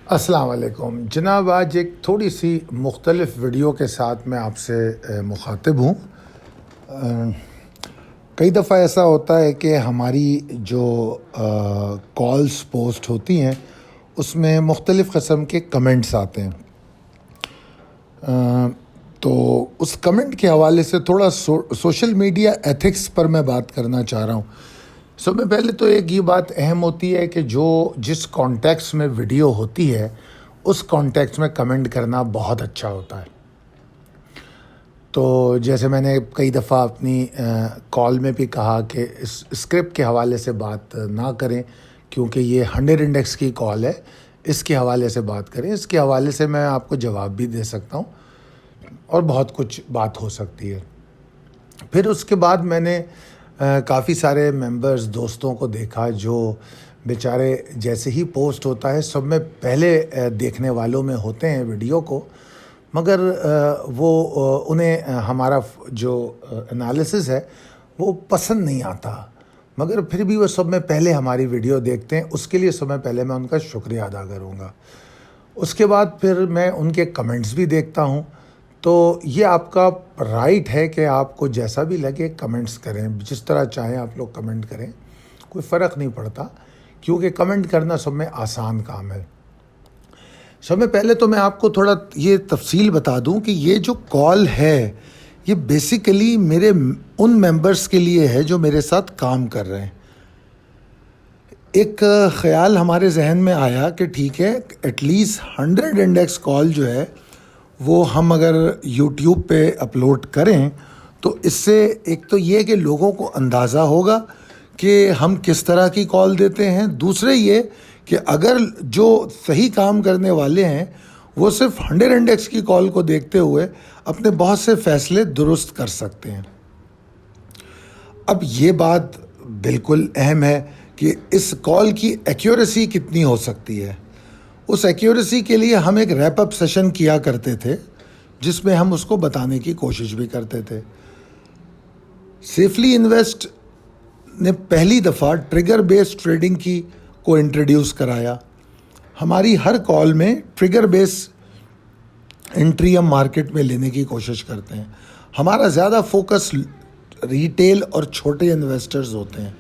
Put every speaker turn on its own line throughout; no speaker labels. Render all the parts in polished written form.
السلام علیکم جناب، آج ایک تھوڑی سی مختلف ویڈیو کے ساتھ میں آپ سے مخاطب ہوں۔ کئی دفعہ ایسا ہوتا ہے کہ ہماری جو کالز پوسٹ ہوتی ہیں اس میں مختلف قسم کے کمنٹس آتے ہیں، تو اس کمنٹ کے حوالے سے تھوڑا سوشل میڈیا ایتھکس پر میں بات کرنا چاہ رہا ہوں۔ سب میں پہلے تو ایک یہ بات اہم ہوتی ہے کہ جس کانٹیکس میں ویڈیو ہوتی ہے اس کانٹیکس میں کمنٹ کرنا بہت اچھا ہوتا ہے۔ تو جیسے میں نے کئی دفعہ اپنی کال میں بھی کہا کہ اس اسکرپٹ کے حوالے سے بات نہ کریں، کیونکہ یہ 100 انڈیکس کی کال ہے، اس کے حوالے سے بات کریں۔ اس کے حوالے سے میں آپ کو جواب بھی دے سکتا ہوں اور بہت کچھ بات ہو سکتی ہے۔ پھر اس کے بعد میں نے کافی سارے ممبرز دوستوں کو دیکھا جو بیچارے جیسے ہی پوسٹ ہوتا ہے سب میں پہلے دیکھنے والوں میں ہوتے ہیں ویڈیو کو، مگر انہیں ہمارا جو انالیسز ہے وہ پسند نہیں آتا، مگر پھر بھی وہ سب میں پہلے ہماری ویڈیو دیکھتے ہیں۔ اس کے لیے سب میں پہلے میں ان کا شکریہ ادا کروں گا۔ اس کے بعد پھر میں ان کے کمنٹس بھی دیکھتا ہوں۔ تو یہ آپ کا رائٹ ہے کہ آپ کو جیسا بھی لگے کمنٹس کریں، جس طرح چاہیں آپ لوگ کمنٹ کریں، کوئی فرق نہیں پڑتا، کیونکہ کمنٹ کرنا سب میں آسان کام ہے۔ سب میں پہلے تو میں آپ کو تھوڑا یہ تفصیل بتا دوں کہ یہ جو کال ہے یہ بیسیکلی میرے ان ممبرس کے لیے ہے جو میرے ساتھ کام کر رہے ہیں۔ ایک خیال ہمارے ذہن میں آیا کہ ٹھیک ہے، ایٹ لیسٹ 100 انڈیکس کال جو ہے وہ ہم اگر یوٹیوب پہ اپلوڈ کریں تو اس سے ایک تو یہ کہ لوگوں کو اندازہ ہوگا کہ ہم کس طرح کی کال دیتے ہیں، دوسرے یہ کہ اگر جو صحیح کام کرنے والے ہیں وہ صرف 100 انڈیکس کی کال کو دیکھتے ہوئے اپنے بہت سے فیصلے درست کر سکتے ہیں۔ اب یہ بات بالکل اہم ہے کہ اس کال کی ایکیوریسی کتنی ہو سکتی ہے۔ اس ایکیوریسی کے لیے ہم ایک ریپ اپ سیشن کیا کرتے تھے جس میں ہم اس کو بتانے کی کوشش بھی کرتے تھے۔ سیفلی انویسٹ نے پہلی دفعہ ٹریگر بیس ٹریڈنگ کو انٹروڈیوس کرایا۔ ہماری ہر کال میں ٹریگر بیس انٹری ہم مارکیٹ میں لینے کی کوشش کرتے ہیں۔ ہمارا زیادہ فوکس ریٹیل اور چھوٹے انویسٹرز ہوتے ہیں،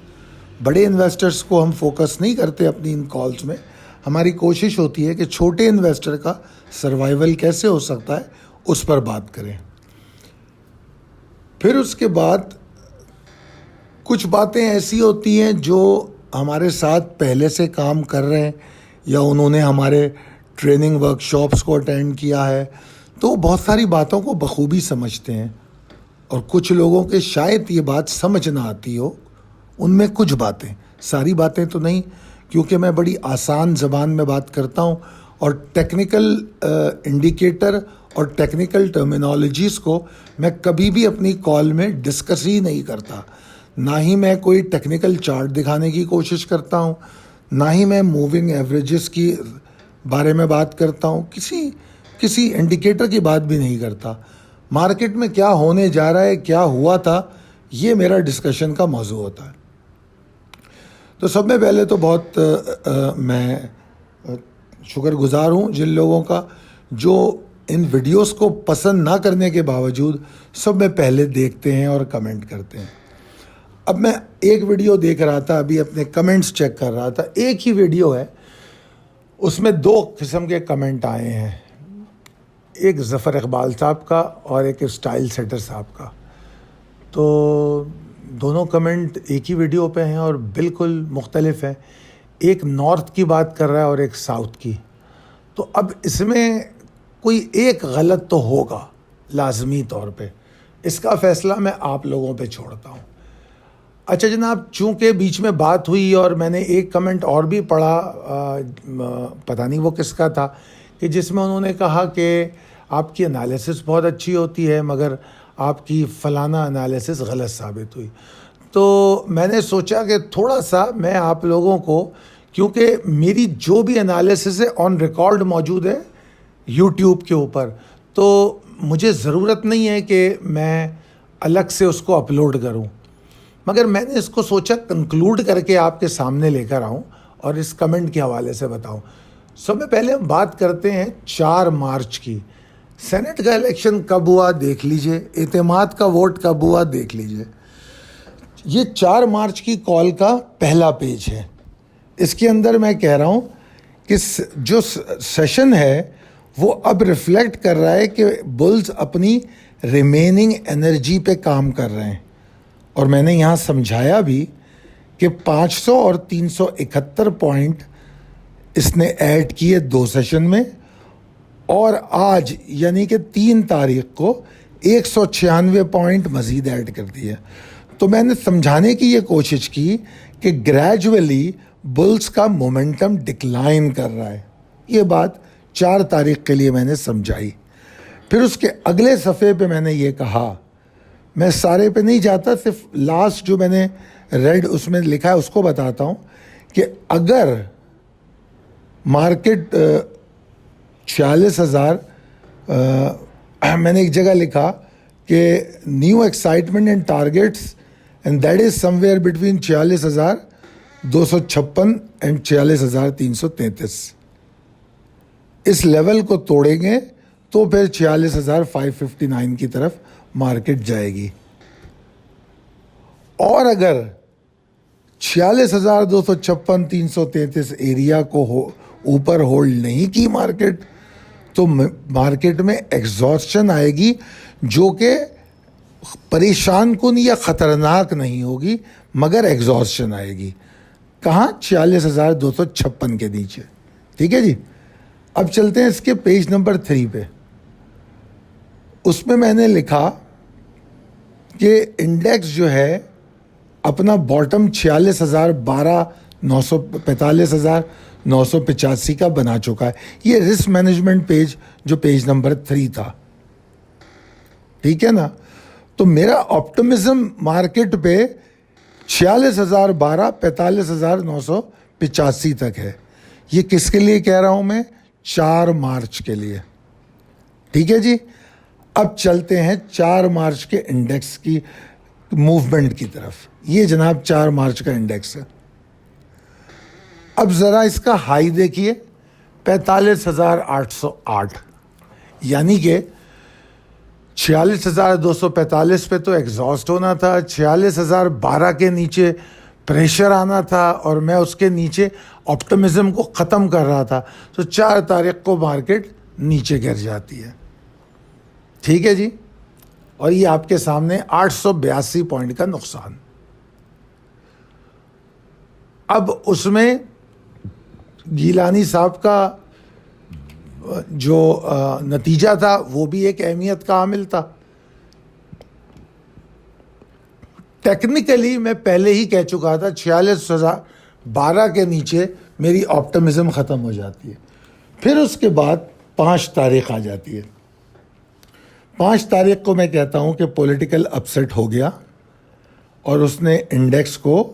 بڑے انویسٹرز کو ہم فوکس نہیں کرتے اپنی ان کالز میں۔ ہماری کوشش ہوتی ہے کہ چھوٹے انویسٹر کا سروائیول کیسے ہو سکتا ہے اس پر بات کریں۔ پھر اس کے بعد کچھ باتیں ایسی ہوتی ہیں جو ہمارے ساتھ پہلے سے کام کر رہے ہیں یا انہوں نے ہمارے ٹریننگ ورکشاپس کو اٹینڈ کیا ہے تو بہت ساری باتوں کو بخوبی سمجھتے ہیں، اور کچھ لوگوں کے شاید یہ بات سمجھ نہ آتی ہو، ان میں کچھ باتیں، ساری باتیں تو نہیں، کیونکہ میں بڑی آسان زبان میں بات کرتا ہوں اور ٹیکنیکل انڈیکیٹر اور ٹیکنیکل ٹرمینالوجیز کو میں کبھی بھی اپنی کال میں ڈسکس ہی نہیں کرتا۔ نہ ہی میں کوئی ٹیکنیکل چارٹ دکھانے کی کوشش کرتا ہوں، نہ ہی میں موونگ ایوریجز کی بارے میں بات کرتا ہوں، کسی انڈیکیٹر کی بات بھی نہیں کرتا۔ مارکیٹ میں کیا ہونے جا رہا ہے، کیا ہوا تھا، یہ میرا ڈسکشن کا موضوع ہوتا ہے۔ تو سب میں پہلے تو بہت میں شکر گزار ہوں جن لوگوں کا جو ان ویڈیوز کو پسند نہ کرنے کے باوجود سب میں پہلے دیکھتے ہیں اور کمنٹ کرتے ہیں۔ اب میں ایک ویڈیو دیکھ رہا تھا، ابھی اپنے کمنٹس چیک کر رہا تھا، ایک ہی ویڈیو ہے، اس میں 2 قسم کے کمنٹ آئے ہیں، ایک ظفر اقبال صاحب کا اور ایک اسٹائل سیٹر صاحب کا۔ تو دونوں کمنٹ ایک ہی ویڈیو پہ ہیں اور بالکل مختلف ہیں، ایک نارتھ کی بات کر رہا ہے اور ایک ساؤتھ کی۔ تو اب اس میں کوئی ایک غلط تو ہوگا لازمی طور پہ، اس کا فیصلہ میں آپ لوگوں پہ چھوڑتا ہوں۔ اچھا جناب، چونکہ بیچ میں بات ہوئی اور میں نے ایک کمنٹ اور بھی پڑھا، پتہ نہیں وہ کس کا تھا، کہ جس میں انہوں نے کہا کہ آپ کی انالیسس بہت اچھی ہوتی ہے مگر آپ کی فلانا انالیسس غلط ثابت ہوئی۔ تو میں نے سوچا کہ تھوڑا سا میں آپ لوگوں کو، کیونکہ میری جو بھی انالیسس ہے آن ریکارڈ موجود ہے یوٹیوب کے اوپر، تو مجھے ضرورت نہیں ہے کہ میں الگ سے اس کو اپلوڈ کروں، مگر میں نے اس کو سوچا کنکلوڈ کر کے آپ کے سامنے لے کر آؤں اور اس کمنٹ کے حوالے سے بتاؤں. میں پہلے ہم بات کرتے ہیں 4 مارچ کی. سینٹ کا الیکشن کب ہوا دیکھ لیجئے، اعتماد کا ووٹ کب ہوا دیکھ لیجئے. یہ 4 مارچ کی کال کا پہلا پیج ہے. اس کے اندر میں کہہ رہا ہوں کہ جو سیشن ہے وہ اب ریفلیکٹ کر رہا ہے کہ بلز اپنی ریمیننگ انرجی پہ کام کر رہے ہیں. اور میں نے یہاں سمجھایا بھی کہ 500 اور 371 پوائنٹ اس نے ایڈ کیے 2 سیشن میں، اور آج یعنی کہ 3 تاریخ کو 196 پوائنٹ مزید ایڈ کر دیے. تو میں نے سمجھانے کی یہ کوشش کی کہ گریجولی بلز کا مومنٹم ڈکلائن کر رہا ہے. یہ بات 4 تاریخ کے لیے میں نے سمجھائی. پھر اس کے اگلے صفحے پہ میں نے یہ کہا، میں سارے پہ نہیں جاتا، صرف لاسٹ جو میں نے ریڈ اس میں لکھا ہے اس کو بتاتا ہوں کہ اگر مارکیٹ 46,000 میں نے ایک جگہ لکھا کہ new excitement and targets and that is somewhere between 46,256 and 46,333. اس لیول کو توڑیں گے تو پھر 46,559 کی طرف مارکیٹ جائے گی. اور اگر 46,256 333 ایریا کو اوپر ہولڈ نہیں کی مارکیٹ تو مارکیٹ میں ایگزاسشن آئے گی، جو کہ پریشان کن یا خطرناک نہیں ہوگی مگر ایگزاسشن آئے گی. کہاں؟ 46,256 کے نیچے. ٹھیک ہے جی. اب چلتے ہیں اس کے پیج نمبر 3 پہ. اس میں نے لکھا کہ انڈیکس جو ہے اپنا باٹم 45,985 کا بنا چکا ہے. یہ رسک مینجمنٹ پیج جو پیج نمبر 3 تھا. ٹھیک ہے نا. تو میرا آپٹمزم مارکیٹ پہ 46,012 45,985 تک ہے. یہ کس کے لیے کہہ رہا ہوں میں؟ 4 مارچ کے لیے. ٹھیک ہے جی. اب چلتے ہیں 4 مارچ کے انڈیکس کی موومنٹ کی طرف. یہ جناب 4 مارچ کا انڈیکس ہے. اب ذرا اس کا ہائی دیکھیے 45,808، یعنی کہ 46,245 پہ تو ایگزاسٹ ہونا تھا، 46,012 کے نیچے پریشر آنا تھا، اور میں اس کے نیچے آپٹمزم کو ختم کر رہا تھا. تو 4 تاریخ کو مارکیٹ نیچے گر جاتی ہے. ٹھیک ہے جی. اور یہ آپ کے سامنے 882 پوائنٹ کا نقصان. اب اس میں گیلانی صاحب کا جو نتیجہ تھا وہ بھی ایک اہمیت کا عامل تھا. ٹیکنیکلی میں پہلے ہی کہہ چکا تھا 46,012 کے نیچے میری آپٹمزم ختم ہو جاتی ہے. پھر اس کے بعد 5 تاریخ آ جاتی ہے. 5 تاریخ کو میں کہتا ہوں کہ پولیٹیکل اپسیٹ ہو گیا اور اس نے انڈیکس کو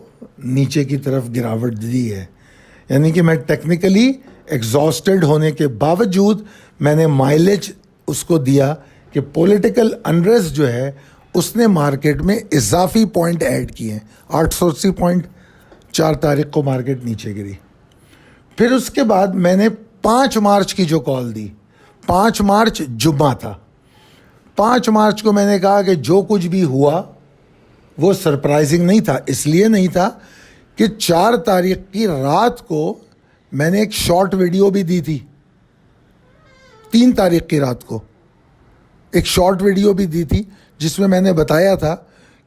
نیچے کی طرف گراوٹ دی ہے. یعنی کہ میں ٹیکنیکلی ایگزاسٹڈ ہونے کے باوجود میں نے مائلیج اس کو دیا کہ پولیٹیکل انریسٹ جو ہے اس نے مارکیٹ میں اضافی پوائنٹ ایڈ کیے ہیں. 880 پوائنٹ 4 تاریخ کو مارکیٹ نیچے گری. پھر اس کے بعد میں نے 5 مارچ کی جو کال دی، 5 مارچ جمعہ تھا. 5 مارچ کو میں نے کہا کہ جو کچھ بھی ہوا وہ سرپرائزنگ نہیں تھا. اس لیے نہیں تھا کہ 4 تاریخ کی رات کو میں نے ایک شارٹ ویڈیو بھی دی تھی. 3 تاریخ کی رات کو ایک شارٹ ویڈیو بھی دی تھی جس میں نے بتایا تھا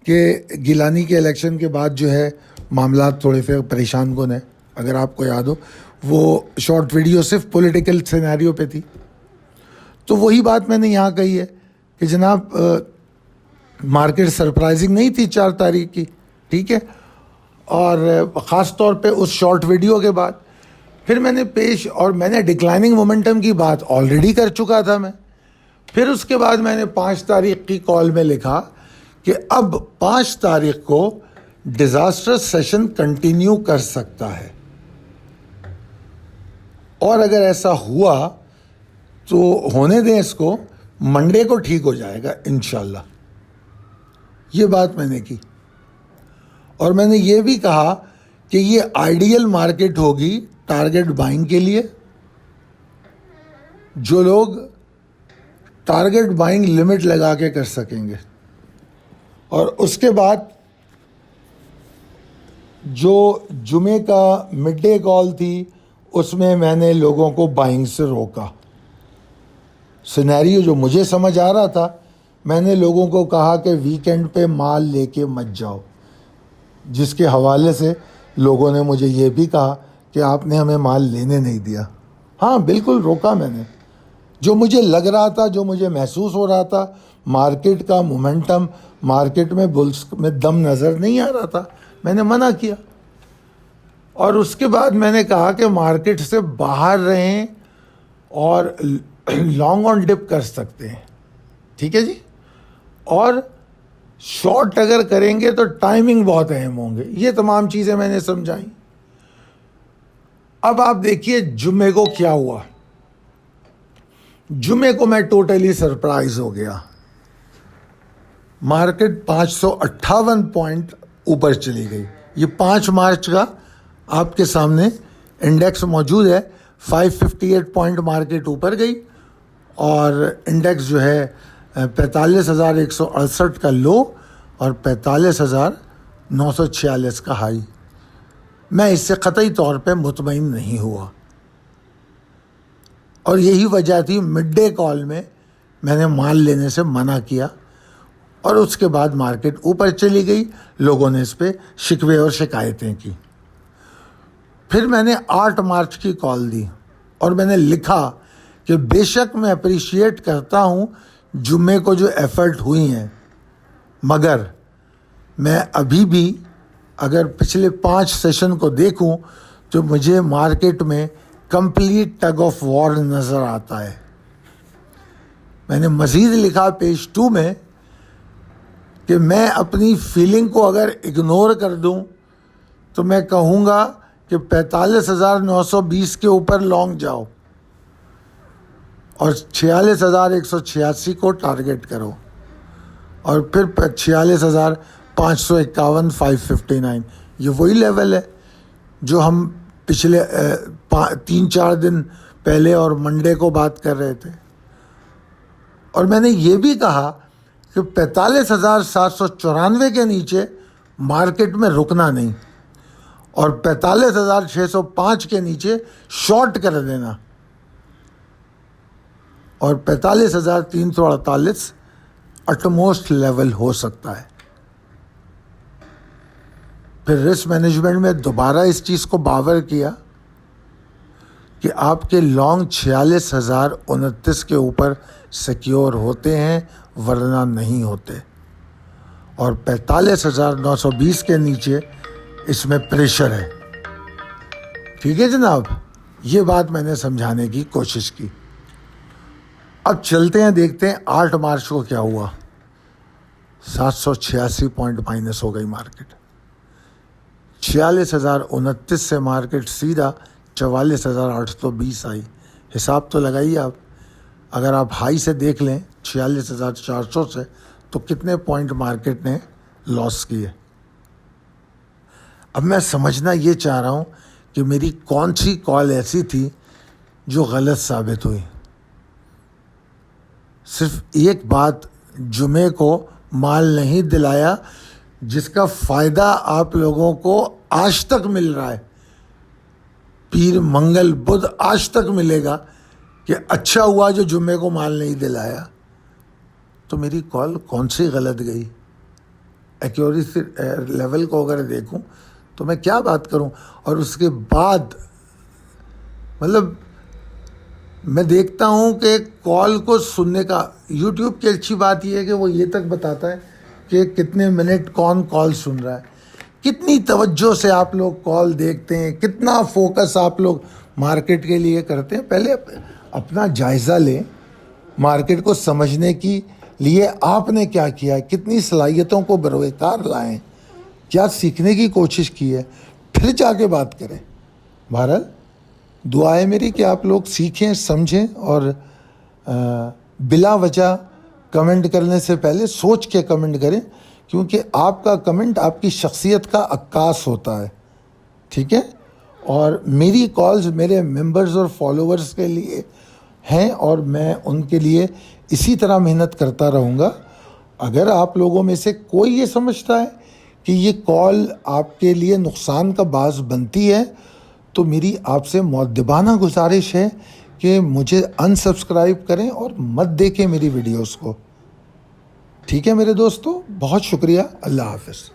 کہ گیلانی کے الیکشن کے بعد جو ہے معاملات تھوڑے سے پریشان کن ہیں. اگر آپ کو یاد ہو وہ شارٹ ویڈیو صرف پولیٹیکل سینیریو پہ تھی. تو وہی بات میں نے یہاں کہی ہے کہ جناب مارکیٹ سرپرائزنگ نہیں تھی 4 تاریخ کی. ٹھیک ہے. اور خاص طور پہ اس شارٹ ویڈیو کے بعد پھر میں نے اور میں نے ڈکلائننگ مومنٹم کی بات آلریڈی کر چکا تھا میں. پھر اس کے بعد میں نے 5 تاریخ کی کال میں لکھا کہ اب 5 تاریخ کو ڈیزاسٹر سیشن کنٹینیو کر سکتا ہے، اور اگر ایسا ہوا تو ہونے دیں اس کو، منڈے کو ٹھیک ہو جائے گا انشاءاللہ. یہ بات میں نے کی. اور میں نے یہ بھی کہا کہ یہ آئیڈیل مارکیٹ ہوگی ٹارگٹ بائنگ کے لیے. جو لوگ ٹارگٹ بائنگ لمٹ لگا کے کر سکیں گے. اور اس کے بعد جو جمعے کا مڈ ڈے کال تھی اس میں نے لوگوں کو بائنگ سے روکا. سینیریو جو مجھے سمجھ آ رہا تھا, میں نے لوگوں کو کہا کہ ویکینڈ پہ مال لے کے مت جاؤ, جس کے حوالے سے لوگوں نے مجھے یہ بھی کہا کہ آپ نے ہمیں مال لینے نہیں دیا. ہاں بالکل روکا میں نے. جو مجھے لگ رہا تھا, جو مجھے محسوس ہو رہا تھا, مارکیٹ کا مومنٹم, مارکیٹ میں بلس میں دم نظر نہیں آ رہا تھا, میں نے منع کیا. اور اس کے بعد میں نے کہا کہ مارکیٹ سے باہر رہیں اور لانگ آن ڈپ کر سکتے ہیں, ٹھیک ہے جی. اور شارٹ اگر کریں گے تو ٹائمنگ بہت اہم ہوں گے. یہ تمام چیزیں میں نے سمجھائیں. اب آپ دیکھیے جمعے کو کیا ہوا. جمعے کو میں ٹوٹلی سرپرائز ہو گیا. مارکیٹ 558 پوائنٹ اوپر چلی گئی. یہ 5 مارچ کا آپ کے سامنے انڈیکس موجود ہے. 558 پوائنٹ مارکیٹ اوپر گئی اور انڈیکس جو ہے 45,168 کا لو اور 45,946 کا ہائی. میں اس سے قطعی طور پہ مطمئن نہیں ہوا, اور یہی وجہ تھی مڈ ڈے کال میں نے مال لینے سے منع کیا. اور اس کے بعد مارکیٹ اوپر چلی گئی, لوگوں نے اس پہ شکوے اور شکایتیں کی. پھر میں نے 8 مارچ کی کال دی اور میں نے لکھا کہ بے شک میں اپریشیٹ کرتا ہوں جمعے کو جو ایفرٹ ہوئی ہیں, مگر میں ابھی بھی اگر پچھلے 5 سیشن کو دیکھوں تو مجھے مارکیٹ میں کمپلیٹ ٹگ آف وار نظر آتا ہے. میں نے مزید لکھا پیج 2 میں کہ میں اپنی فیلنگ کو اگر اگنور کر دوں تو میں کہوں گا کہ 45,920 کے اوپر لانگ جاؤ اور 46,186 کو ٹارگٹ کرو, اور پھر 46,551 559. یہ وہی لیول ہے جو ہم پچھلے 3-4 دن پہلے اور منڈے کو بات کر رہے تھے. اور میں نے یہ بھی کہا کہ 45,794 کے نیچے مارکیٹ میں رکنا نہیں, اور 45,605 کے نیچے شارٹ کر دینا, اور 45,348 اٹموسٹ لیول ہو سکتا ہے. پھر رسک مینجمنٹ میں دوبارہ اس چیز کو باور کیا کہ آپ کے لانگ 46,029 کے اوپر سیکیور ہوتے ہیں, ورنہ نہیں ہوتے, اور 45,920 کے نیچے اس میں پریشر ہے. ٹھیک ہے جناب, یہ بات میں نے سمجھانے کی کوشش کی. اب چلتے ہیں, دیکھتے ہیں 8 مارچ کو کیا ہوا. 786 پوائنٹ مائنس ہو گئی مارکیٹ. 46,029 سے مارکیٹ سیدھا 44,820 آئی. حساب تو لگائیے آپ, اگر آپ ہائی سے دیکھ لیں 46,400 سے, تو کتنے پوائنٹ مارکیٹ نے لاس کیے. اب میں سمجھنا یہ چاہ رہا ہوں کہ میری کون سی کال ایسی تھی جو غلط ثابت ہوئی. صرف ایک بات جمعے کو مال نہیں دلایا جس کا فائدہ آپ لوگوں کو آج تک مل رہا ہے, پیر منگل بدھ آج تک ملے گا کہ اچھا ہوا جو جمعے کو مال نہیں دلایا. تو میری کال کون سی غلط گئی؟ ایکیوریسی لیول کو اگر دیکھوں تو میں کیا بات کروں. اور اس کے بعد مطلب میں دیکھتا ہوں کہ کال کو سننے کا یوٹیوب کی اچھی بات یہ ہے کہ وہ یہ تک بتاتا ہے کہ کتنے منٹ کون کال سن رہا ہے, کتنی توجہ سے آپ لوگ کال دیکھتے ہیں, کتنا فوکس آپ لوگ مارکیٹ کے لیے کرتے ہیں. پہلے اپنا جائزہ لیں, مارکیٹ کو سمجھنے کی لیے آپ نے کیا کیا ہے, کتنی صلاحیتوں کو بروئے کار لائیں, کیا سیکھنے کی کوشش کی ہے, پھر جا کے بات کریں. بہرحال دعا ہے میری کہ آپ لوگ سیکھیں, سمجھیں, اور بلا وجہ کمنٹ کرنے سے پہلے سوچ کے کمنٹ کریں کیونکہ آپ کا کمنٹ آپ کی شخصیت کا عکاس ہوتا ہے، ٹھیک ہے؟ اور میری کالز میرے ممبرز اور فالوورز کے لیے ہیں، اور میں ان کے لیے اسی طرح محنت کرتا رہوں گا۔ اگر آپ لوگوں میں سے کوئی یہ سمجھتا ہے کہ یہ کال آپ کے لیے نقصان کا باعث بنتی ہے، تو میری آپ سے مؤدبانہ گزارش ہے کہ مجھے انسبسکرائب کریں اور مت دیکھیں میری ویڈیوز کو، ٹھیک ہے میرے دوستو؟ بہت شکریہ، اللہ حافظ۔